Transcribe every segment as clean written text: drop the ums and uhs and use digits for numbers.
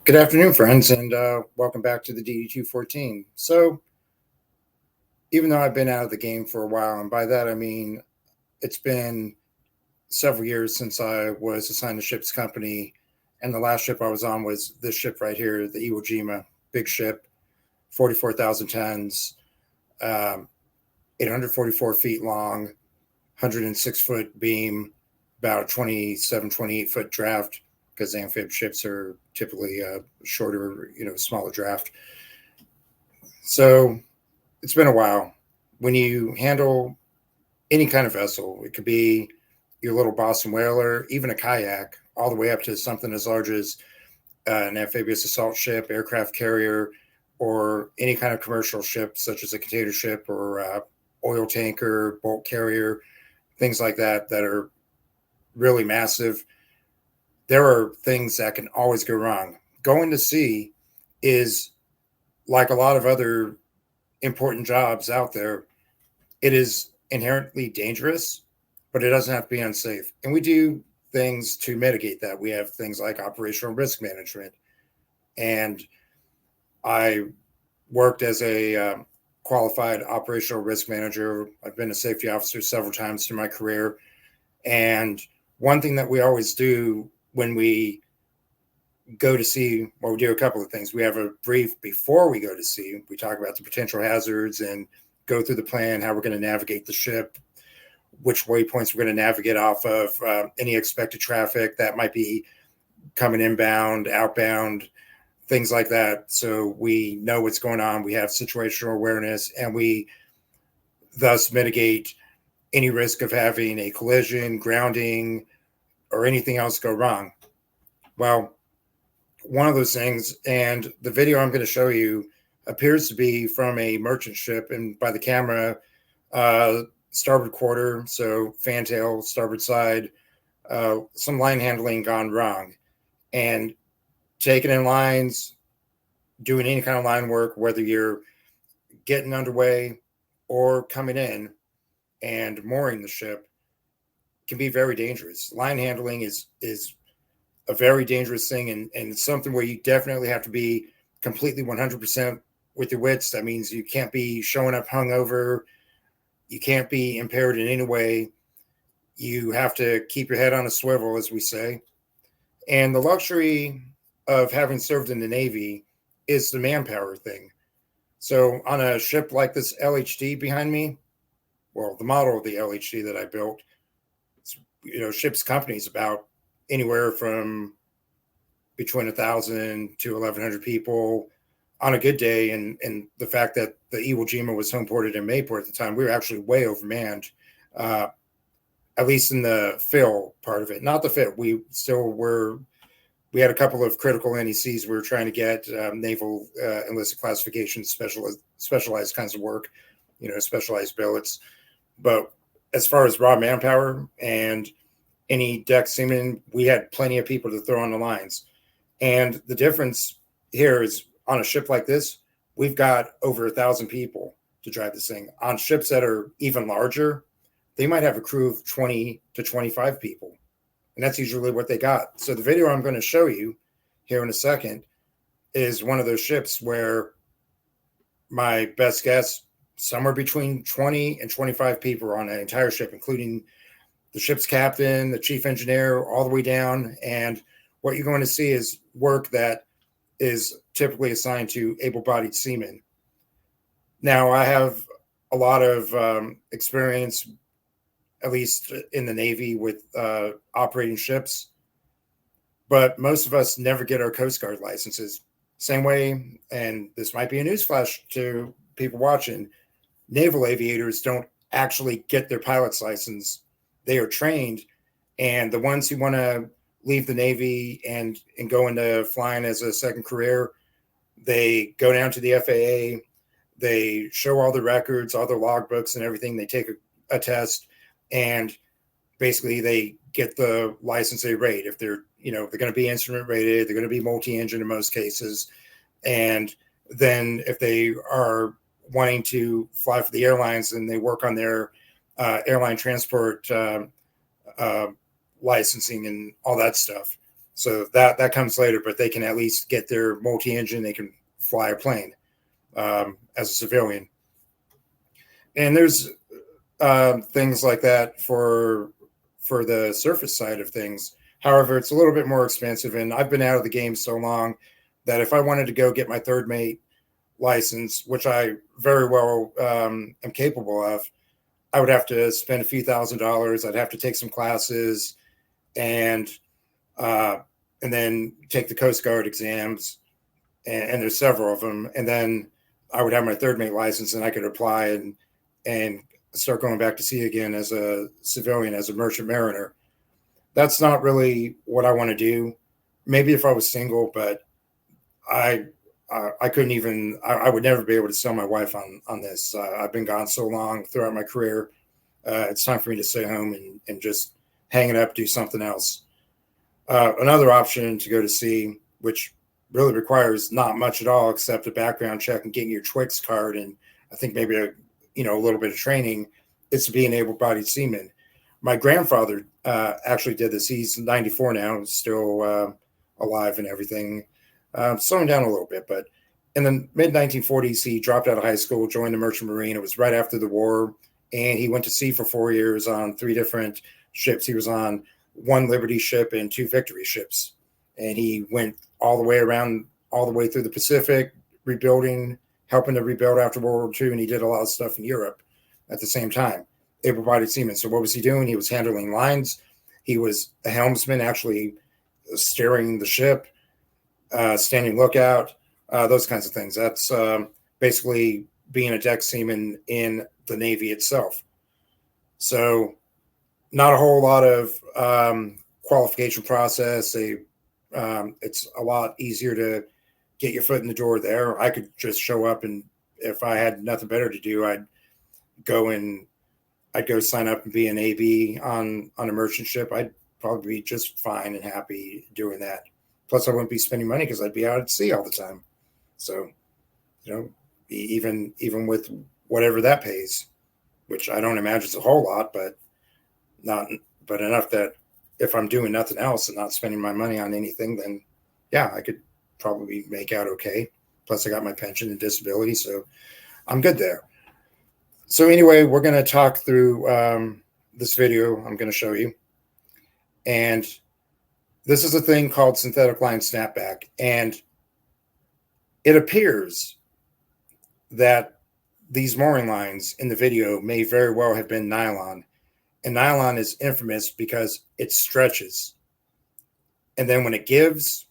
Good afternoon, friends, and welcome back to the DD214. So, even though I've been out of the game for a while, and by that I mean it's been several years since I was assigned to ship's company, and the last ship I was on was this ship right here, the Iwo Jima, big ship, 44,000 tons, 844 feet long, 106-foot beam, about a 27, 28-foot draft, because amphib ships are typically shorter, smaller draft. So it's been a while. When you handle any kind of vessel, it could be your little Boston whaler, even a kayak, all the way up to something as large as an amphibious assault ship, aircraft carrier, or any kind of commercial ship, such as a container ship or oil tanker, bulk carrier, things like that are really massive. There are things that can always go wrong. Going to sea is like a lot of other important jobs out there. It is inherently dangerous, but it doesn't have to be unsafe. And we do things to mitigate that. We have things like operational risk management. And I worked as a qualified operational risk manager. I've been a safety officer several times through my career. And one thing that we always do when we go to sea, well, we do a couple of things. We have a brief before we go to sea. We talk about the potential hazards and go through the plan, how we're going to navigate the ship, which waypoints we're going to navigate off of, any expected traffic that might be coming inbound, outbound, things like that. So we know what's going on. We have situational awareness, and we thus mitigate any risk of having a collision, grounding, or anything else go wrong. Well, one of those things, and the video I'm going to show you appears to be from a merchant ship, and by the camera, starboard quarter, so fantail, starboard side, some line handling gone wrong. And taking in lines, doing any kind of line work, whether you're getting underway or coming in and mooring the ship, can be very dangerous. Line handling is a very dangerous thing, and something where you definitely have to be completely 100% with your wits. That means you can't be showing up hungover. You can't be impaired in any way. You have to keep your head on a swivel, as we say. And the luxury of having served in the Navy is the manpower thing. So on a ship like this LHD behind me, well, the model of the LHD that I built, ship's company is about anywhere from between 1,000 to 1,100 people on a good day. And the fact that the Iwo Jima was homeported in Mayport at the time, we were actually way overmanned, at least in the fill part of it. Not the fit. We had a couple of critical NECs we were trying to get, naval enlisted classification, specialized kinds of work, specialized billets. But as far as raw manpower and any deck seamen, we had plenty of people to throw on the lines. And the difference here is on a ship like this, we've got over 1,000 people to drive this thing. On ships that are even larger, they might have a crew of 20 to 25 people. And that's usually what they got. So the video I'm going to show you here in a second is one of those ships where my best guess, somewhere between 20 and 25 people are on an entire ship, including the ship's captain, the chief engineer, all the way down. And what you're going to see is work that is typically assigned to able-bodied seamen. Now, I have a lot of experience, at least in the Navy, with operating ships, but most of us never get our Coast Guard licenses. Same way, and this might be a newsflash to people watching, naval aviators don't actually get their pilot's license. They are trained, and the ones who want to leave the Navy and go into flying as a second career, they go down to the FAA, they show all the records, all their logbooks and everything, they take a test, and basically they get the license they rate. If they're going to be instrument rated, they're going to be multi-engine in most cases. And then if they are wanting to fly for the airlines, then they work on their airline transport licensing and all that stuff. So that comes later, but they can at least get their multi-engine. They can fly a plane as a civilian. And there's things like that for the surface side of things. However, it's a little bit more expensive, and I've been out of the game so long that if I wanted to go get my third mate license, which I very well am capable of, I would have to spend a few $1,000s. I'd have to take some classes, and then take the Coast Guard exams, and there's several of them. And then I would have my third mate license, and I could apply and start going back to sea again as a civilian, as a merchant mariner. That's not really what I want to do. Maybe if I was single, but I couldn't even. I would never be able to sell my wife on this. I've been gone so long throughout my career. It's time for me to stay home and just hang it up, do something else. Another option to go to sea, which really requires not much at all except a background check and getting your Twix card, and I think maybe a little bit of training, is to be an able-bodied seaman. My grandfather actually did this. He's 94 now, still alive and everything. Slowing down a little bit, but in the mid-1940s, he dropped out of high school, joined the Merchant Marine. It was right after the war, and he went to sea for 4 years on 3 different ships. He was on 1 Liberty ship and 2 Victory ships, and he went all the way around, all the way through the Pacific, helping to rebuild after World War II, and he did a lot of stuff in Europe at the same time. Able-bodied seaman. So what was he doing? He was handling lines. He was a helmsman, actually steering the ship, standing lookout, those kinds of things. That's basically being a deck seaman in the Navy itself. So not a whole lot of qualification process. It's a lot easier to get your foot in the door there. I could just show up, and if I had nothing better to do, I'd go sign up and be an AB on a merchant ship. I'd probably be just fine and happy doing that. Plus, I wouldn't be spending money because I'd be out at sea all the time. So, even with whatever that pays, which I don't imagine is a whole lot, but enough that if I'm doing nothing else and not spending my money on anything, then yeah, I could probably make out okay. Plus, I got my pension and disability, so I'm good there. So anyway, we're going to talk through this video I'm going to show you. And this is a thing called synthetic line snapback. And it appears that these mooring lines in the video may very well have been nylon. And nylon is infamous because it stretches. And then when it gives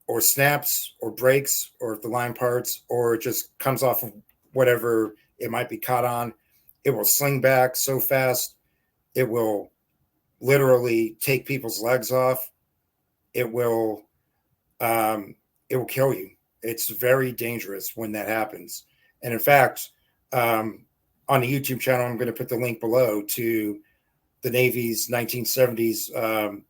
or snaps or breaks, or if the line parts, or it just comes off of whatever it might be caught on, it will sling back so fast, it will literally take people's legs off. It will kill you. It's very dangerous when that happens. And in fact, on the YouTube channel, I'm going to put the link below to the Navy's 1970s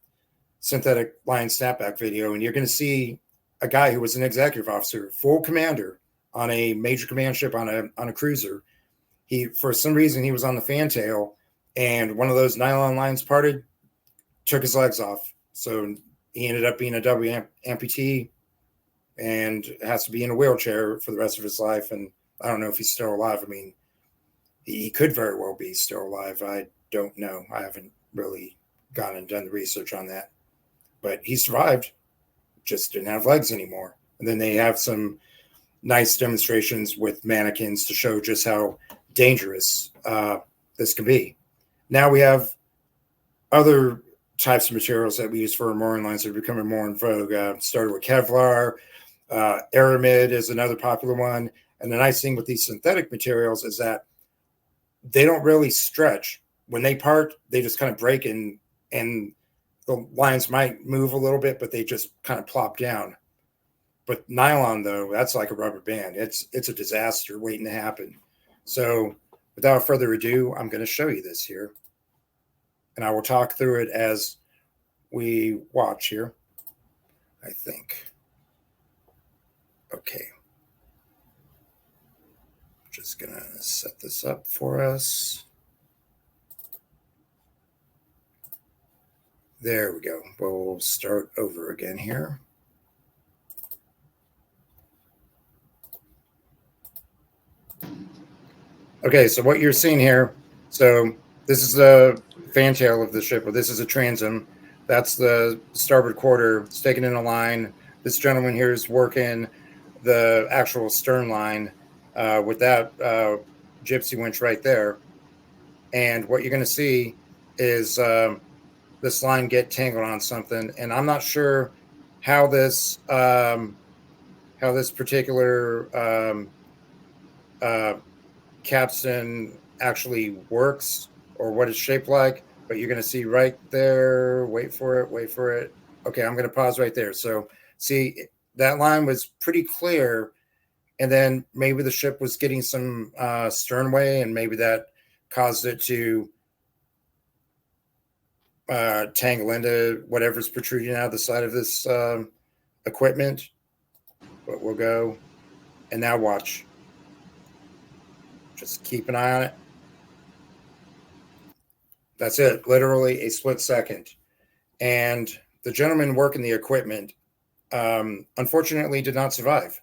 synthetic line snapback video, and you're going to see a guy who was an executive officer, full commander on a major command ship on a cruiser. He, for some reason, he was on the fantail, and one of those nylon lines parted, took his legs off. So he ended up being a double amputee and has to be in a wheelchair for the rest of his life. And I don't know if he's still alive. I mean, he could very well be still alive. I don't know. I haven't really gone and done the research on that. But he survived, just didn't have legs anymore. And then they have some nice demonstrations with mannequins to show just how dangerous this can be. Now we have other types of materials that we use for mooring lines that are becoming more in vogue. Started with Kevlar. Aramid is another popular one. And the nice thing with these synthetic materials is that they don't really stretch. When they part, they just kind of break, and the lines might move a little bit, but they just kind of plop down. But nylon, though, that's like a rubber band. It's a disaster waiting to happen. So without further ado, I'm going to show you this here. And I will talk through it as we watch here, I think. Okay. Just going to set this up for us. There we go. We'll start over again here. Okay, so what you're seeing here, so this is the fantail of the ship, or this is a transom. That's the starboard quarter. It's taken in a line. This gentleman here is working the actual stern line with that gypsy winch right there. And what you're going to see is this line get tangled on something. And I'm not sure how this particular capstan actually works or what it's shaped like, but you're going to see right there. Wait for it. Okay, I'm going to pause right there. So see, that line was pretty clear, and then maybe the ship was getting some sternway, and maybe that caused it to tangle into whatever's protruding out of the side of this equipment. But we'll go, and now watch. Just keep an eye on it. That's it, literally a split second. And the gentleman working the equipment, unfortunately, did not survive.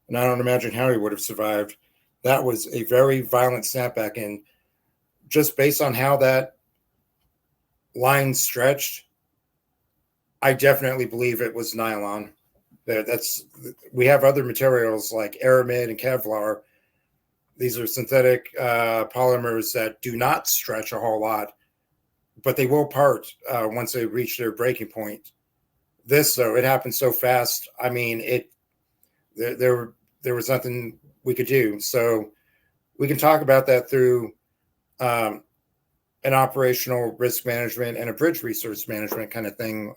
And I don't imagine how he would have survived. That was a very violent snapback. And just based on how that line stretched, I definitely believe it was nylon. We have other materials like aramid and Kevlar. These are synthetic polymers that do not stretch a whole lot, but they will part once they reach their breaking point. This, though, it happened so fast. I mean, there was nothing we could do. So we can talk about that through an operational risk management and a bridge resource management kind of thing.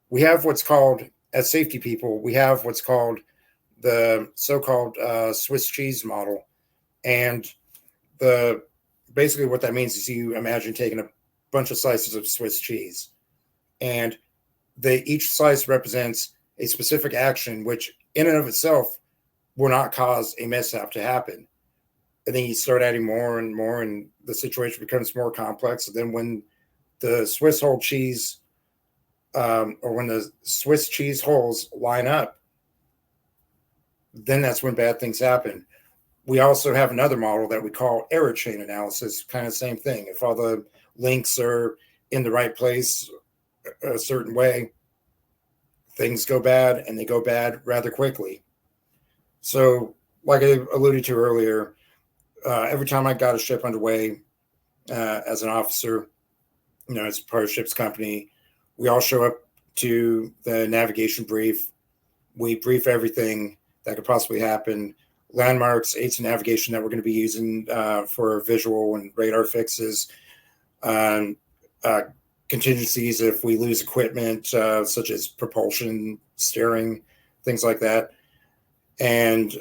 We have what's called, as safety people, we have what's called the so-called Swiss cheese model. And basically what that means is you imagine taking a bunch of slices of Swiss cheese, and each slice represents a specific action, which in and of itself will not cause a mishap to happen. And then you start adding more and more, and the situation becomes more complex. And then when the Swiss whole cheese, or when the Swiss cheese holes line up, then that's when bad things happen. We also have another model that we call error chain analysis, kind of same thing. If all the links are in the right place a certain way, things go bad, and they go bad rather quickly. So like I alluded to earlier, every time I got a ship underway as an officer, as part of ship's company, we all show up to the navigation brief. We brief everything that could possibly happen. Landmarks, aids to navigation that we're going to be using for visual and radar fixes, contingencies if we lose equipment, such as propulsion, steering, things like that, and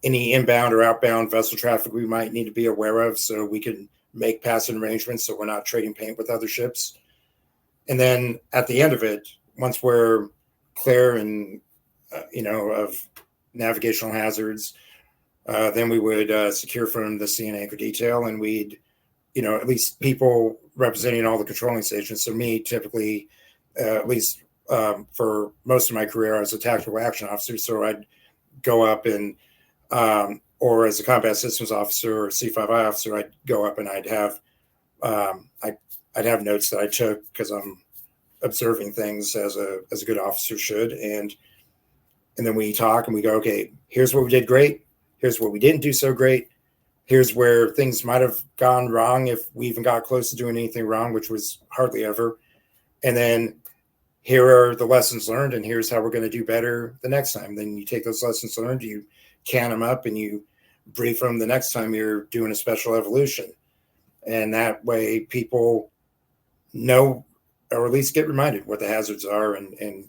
any inbound or outbound vessel traffic we might need to be aware of so we can make passing arrangements so we're not trading paint with other ships. And then at the end of it, once we're clear and, of navigational hazards, then we would secure from the sea and anchor detail, and we'd, at least people representing all the controlling stations. So me, typically, at least for most of my career, I was a tactical action officer. So I'd go up and, or as a combat systems officer or C5I officer, I'd go up and I'd have, I'd have notes that I took because I'm observing things as a good officer should. And then we talk and we go, okay, here's what we did great. Here's what we didn't do so great. Here's where things might have gone wrong if we even got close to doing anything wrong, which was hardly ever. And then here are the lessons learned, and here's how we're going to do better the next time. Then you take those lessons learned, you can them up, and you brief them the next time you're doing a special evolution. And that way people know, or at least get reminded what the hazards are, and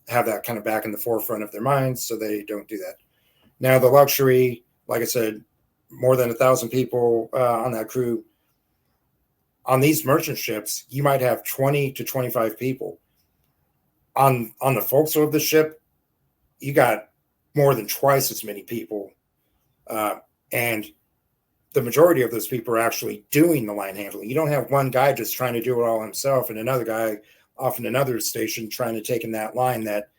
have that kind of back in the forefront of their minds so they don't do that. Now, the luxury, like I said, more than 1,000 people on that crew. On these merchant ships, you might have 20 to 25 people. On the forecastle of the ship, you got more than twice as many people. And the majority of those people are actually doing the line handling. You don't have one guy just trying to do it all himself and another guy off in another station trying to take in that line that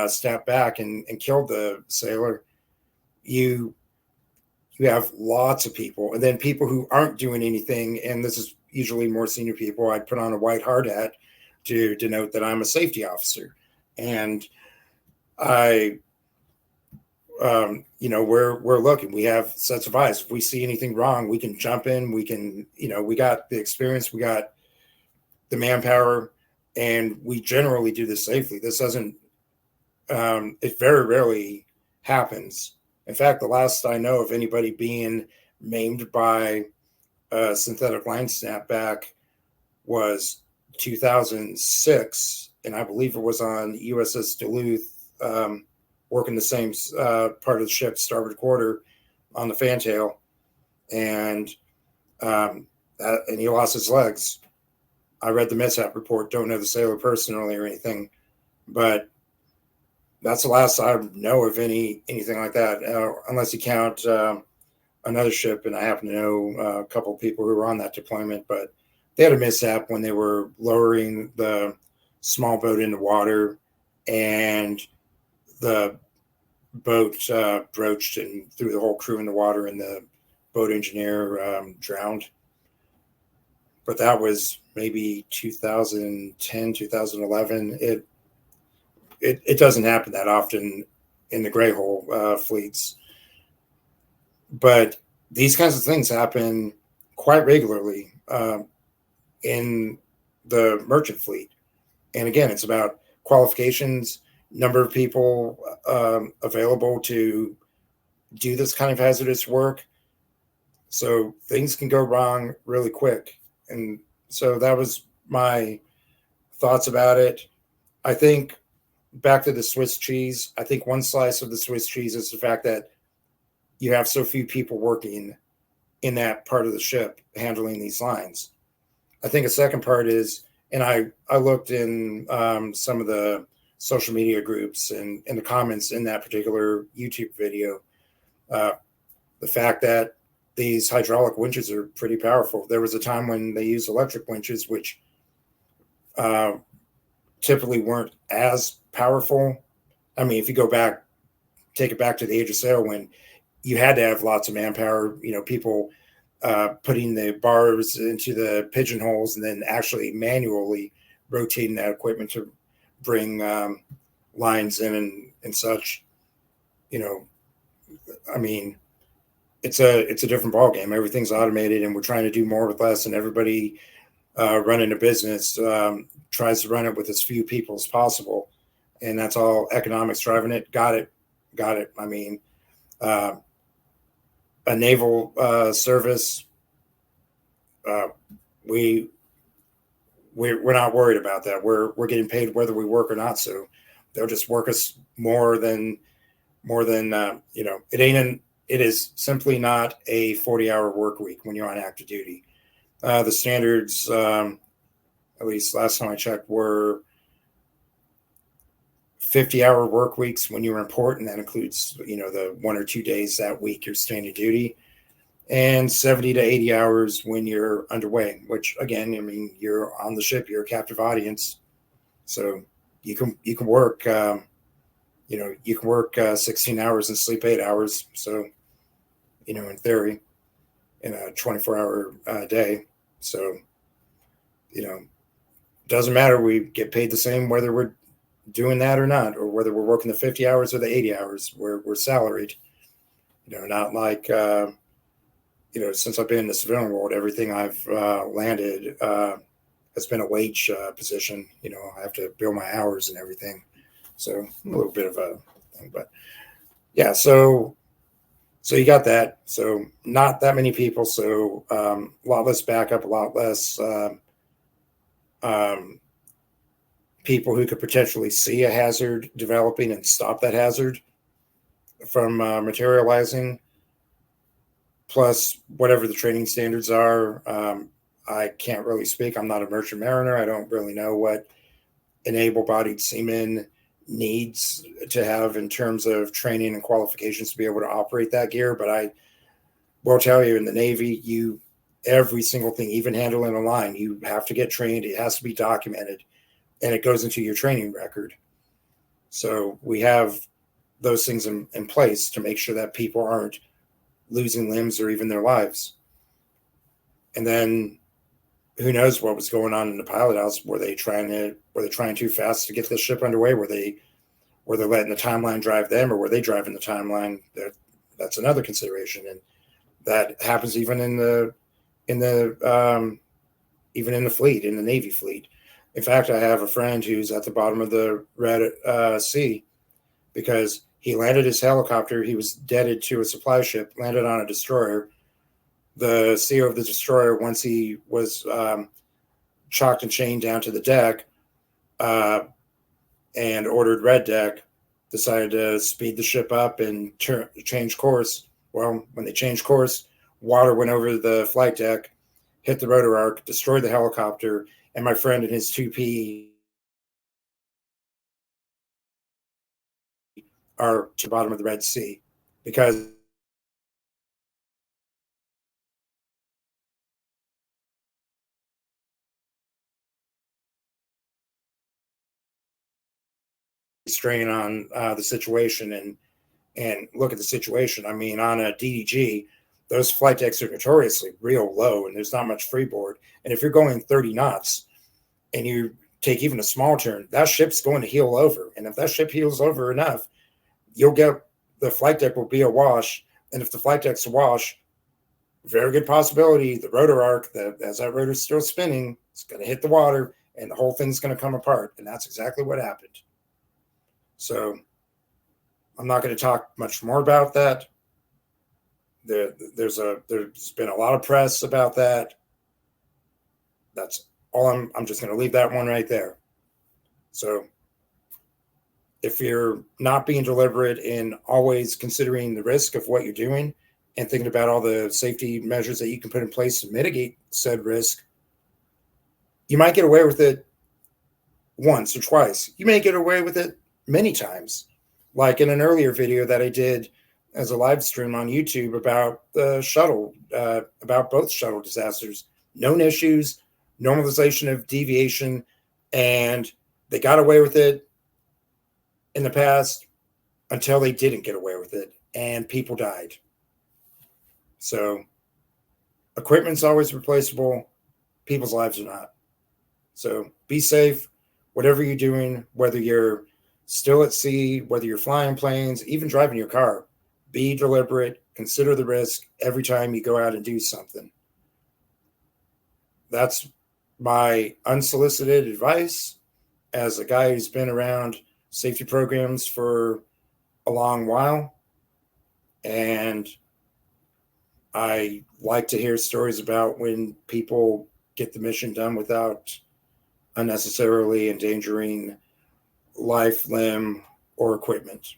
snapped back and killed the sailor. You have lots of people, and then people who aren't doing anything, and this is usually more senior people. I'd put on a white hard hat to denote that I'm a safety officer, and I we're looking. We have sets of eyes. If we see anything wrong, we can jump in. We can, we got the experience, we got the manpower, and we generally do this safely. This doesn't. It very rarely happens. In fact, the last I know of anybody being maimed by a synthetic line snapback was 2006, and I believe it was on USS Duluth. Working the same part of the ship, starboard quarter, on the fantail, and he lost his legs. I read the mishap report. Don't know the sailor personally or anything, but that's the last I know of anything like that, unless you count another ship. And I happen to know a couple of people who were on that deployment, but they had a mishap when they were lowering the small boat into water, and the boat broached and threw the whole crew in the water, and the boat engineer drowned. But that was maybe 2010, 2011. It doesn't happen that often in the gray hole fleets. But these kinds of things happen quite regularly in the merchant fleet. And again, it's about qualifications, number of people available to do this kind of hazardous work. So things can go wrong really quick. And so that was my thoughts about it. I think back to the Swiss cheese, I think one slice of the Swiss cheese is the fact that you have so few people working in that part of the ship handling these lines. I think a second part is, and I looked in some of the social media groups and in the comments in that particular YouTube video, the fact that these hydraulic winches are pretty powerful. There was a time when they used electric winches, which typically weren't as powerful. I mean, if you go back, take it back to the age of sail, when you had to have lots of manpower, people putting the bars into the pigeonholes and then actually manually rotating that equipment to bring lines in and such. I mean, it's a different ballgame. Everything's automated, and we're trying to do more with less, and everybody running a business tries to run it with as few people as possible, and that's all economics driving it. Got it. I mean, a naval service, we're not worried about that. We're getting paid whether we work or not, so they'll just work us more than it is simply not a 40-hour work week when you're on active duty. The standards, at least last time I checked, were 50-hour work weeks when you're in port, and that includes, the 1 or 2 days that week you're standing duty, and 70 to 80 hours when you're underway, which again, I mean, you're on the ship, you're a captive audience. So you can work, you can work 16 hours and sleep 8 hours. So, in theory, in a 24-hour day. So, doesn't matter. We get paid the same whether we're doing that or not, or whether we're working the 50 hours or the 80 hours. We're salaried. Not like since I've been in the civilian world, everything I've landed has been a wage position. I have to bill my hours and everything. So a little bit of a thing, but yeah. So you got that. So not that many people. So a lot less backup, a lot less people who could potentially see a hazard developing and stop that hazard from materializing. Plus, whatever the training standards are, I can't really speak. I'm not a merchant mariner. I don't really know what an able-bodied seaman needs to have in terms of training and qualifications to be able to operate that gear. But I will tell you, in the Navy, every single thing, even handling a line, you have to get trained. It has to be documented. and it goes into your training record. So we have those things in place to make sure that people aren't losing limbs or even their lives. And then who knows what was going on in the pilot house? Were they trying too fast to get the ship underway? Were they letting the timeline drive them, or were they driving the timeline? That's another consideration, and that happens even in the even in the fleet, in the Navy fleet. In fact, I have a friend who's at the bottom of the Red Sea because he landed his helicopter. He was deaded to a supply ship, landed on a destroyer. The CO of the destroyer, once he was chalked and chained down to the deck and ordered red deck, decided to speed the ship up and change course. Well, when they changed course, water went over the flight deck, hit the rotor arc, destroyed the helicopter, and my friend and his 2P are to the bottom of the Red Sea because strain on the situation and look at the situation. I mean, on a DDG, those flight decks are notoriously real low and there's not much freeboard. And if you're going 30 knots and you take even a small turn, that ship's going to heel over. And if that ship heels over enough, you'll get the flight deck will be awash. And if the flight deck's awash, very good possibility the rotor arc, as that rotor's still spinning, it's going to hit the water and the whole thing's going to come apart. And that's exactly what happened. So I'm not going to talk much more about that. There's been a lot of press about that. That's all. I'm just going to leave that one right there. So if you're not being deliberate in always considering the risk of what you're doing and thinking about all the safety measures that you can put in place to mitigate said risk, you might get away with it once or twice. You may get away with it many times. Like in an earlier video that I did as a live stream on YouTube about the shuttle, about both shuttle disasters, known issues, normalization of deviation, and they got away with it in the past until they didn't get away with it and people died. So equipment's always replaceable. People's lives are not. So be safe, whatever you're doing, whether you're still at sea, whether you're flying planes, even driving your car, be deliberate, consider the risk every time you go out and do something. That's my unsolicited advice as a guy who's been around safety programs for a long while. And I like to hear stories about when people get the mission done without unnecessarily endangering life, limb, or equipment.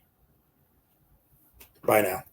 Bye now.